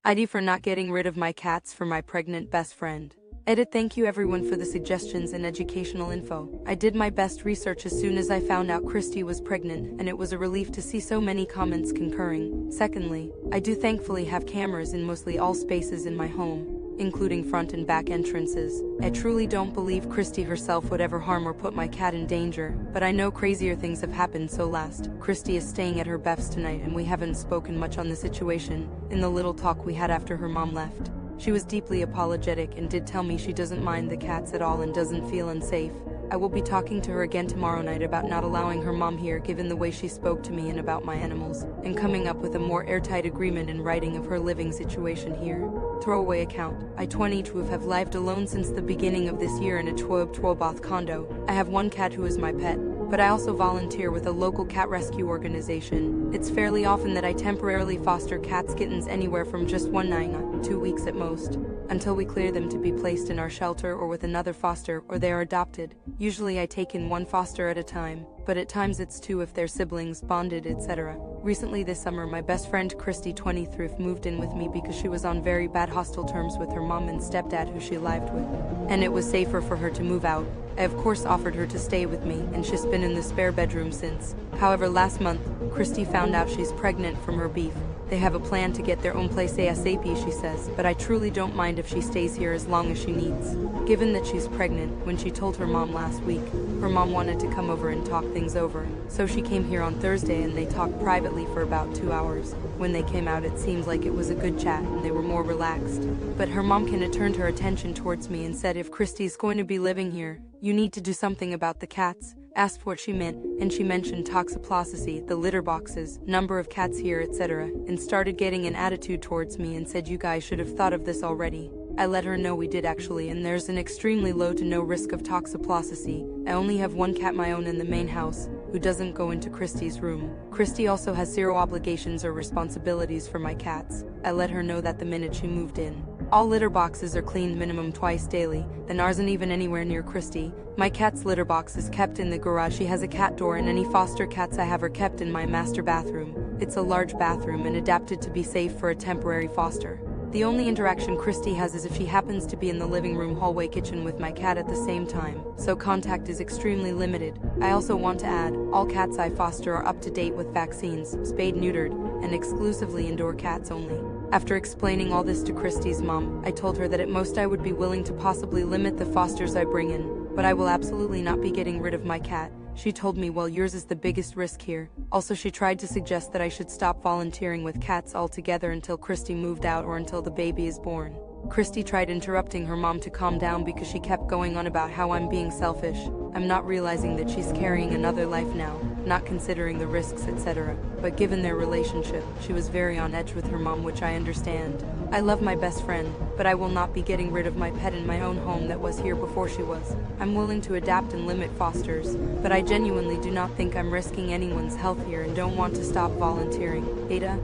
ID for not getting rid of my cats for my pregnant best friend. Edit. Thank you everyone for the suggestions and educational info. I did my best research as soon as I found out Kristy was pregnant, and it was a relief to see so many comments concurring. Secondly, I do thankfully have cameras in mostly all spaces in my home, including front and back entrances. I truly don't believe Kristy herself would ever harm or put my cat in danger, but I know crazier things have happened. So last, Kristy is staying at her Beth's tonight and we haven't spoken much on the situation in the little talk we had after her mom left. She was deeply apologetic and did tell me she doesn't mind the cats at all and doesn't feel unsafe. I will be talking to her again tomorrow night about not allowing her mom here given the way she spoke to me and about my animals, and coming up with a more airtight agreement in writing of her living situation here. Throwaway account. I 22 have lived alone since the beginning of this year in a Twobath condo. I have one cat who is my pet, but I also volunteer with a local cat rescue organization. It's fairly often that I temporarily foster cats, kittens anywhere from just 1 night, 2 weeks at most, until we clear them to be placed in our shelter or with another foster, or they are adopted. Usually I take in one foster at a time, but at times it's 2 if they're siblings, bonded, etc. Recently this summer, my best friend Kristy 23 moved in with me because she was on very bad hostile terms with her mom and stepdad who she lived with, and it was safer for her to move out. I of course offered her to stay with me, and she's been in the spare bedroom since. However, last month, Kristy found out she's pregnant from her beef. They have a plan to get their own place ASAP, she says, but I truly don't mind if she stays here as long as she needs. Given that she's pregnant, when she told her mom last week, her mom wanted to come over and talk things over, so she came here on Thursday and they talked privately for about 2 hours. When they came out, it seemed like it was a good chat and they were more relaxed. But her mom turned her attention towards me and said, if Kristy's going to be living here, you need to do something about the cats. Asked what she meant, and she mentioned toxoplasty, the litter boxes, number of cats here, etc., and started getting an attitude towards me and said you guys should have thought of this already. I let her know we did actually, and there's an extremely low to no risk of toxoplasty. I only have one cat my own in the main house, who doesn't go into Kristy's room. Kristy also has 0 obligations or responsibilities for my cats. I let her know that the minute she moved in. All litter boxes are cleaned minimum twice daily, then ours isn't even anywhere near Kristy. My cat's litter box is kept in the garage. She has a cat door, and any foster cats I have are kept in my master bathroom. It's a large bathroom and adapted to be safe for a temporary foster. The only interaction Kristy has is if she happens to be in the living room, hallway, kitchen with my cat at the same time, so contact is extremely limited. I also want to add, all cats I foster are up to date with vaccines, spayed, neutered, and exclusively indoor cats only. After explaining all this to Kristy's mom, I told her that at most I would be willing to possibly limit the fosters I bring in, but I will absolutely not be getting rid of my cat. She told me, well, yours is the biggest risk here. Also, she tried to suggest that I should stop volunteering with cats altogether until Kristy moved out or until the baby is born. Kristy tried interrupting her mom to calm down because she kept going on about how I'm being selfish. I'm not realizing that she's carrying another life now, not considering the risks, etc. But given their relationship, she was very on edge with her mom, which I understand. I love my best friend, but I will not be getting rid of my pet in my own home that was here before she was. I'm willing to adapt and limit fosters, but I genuinely do not think I'm risking anyone's health here and don't want to stop volunteering. AITA.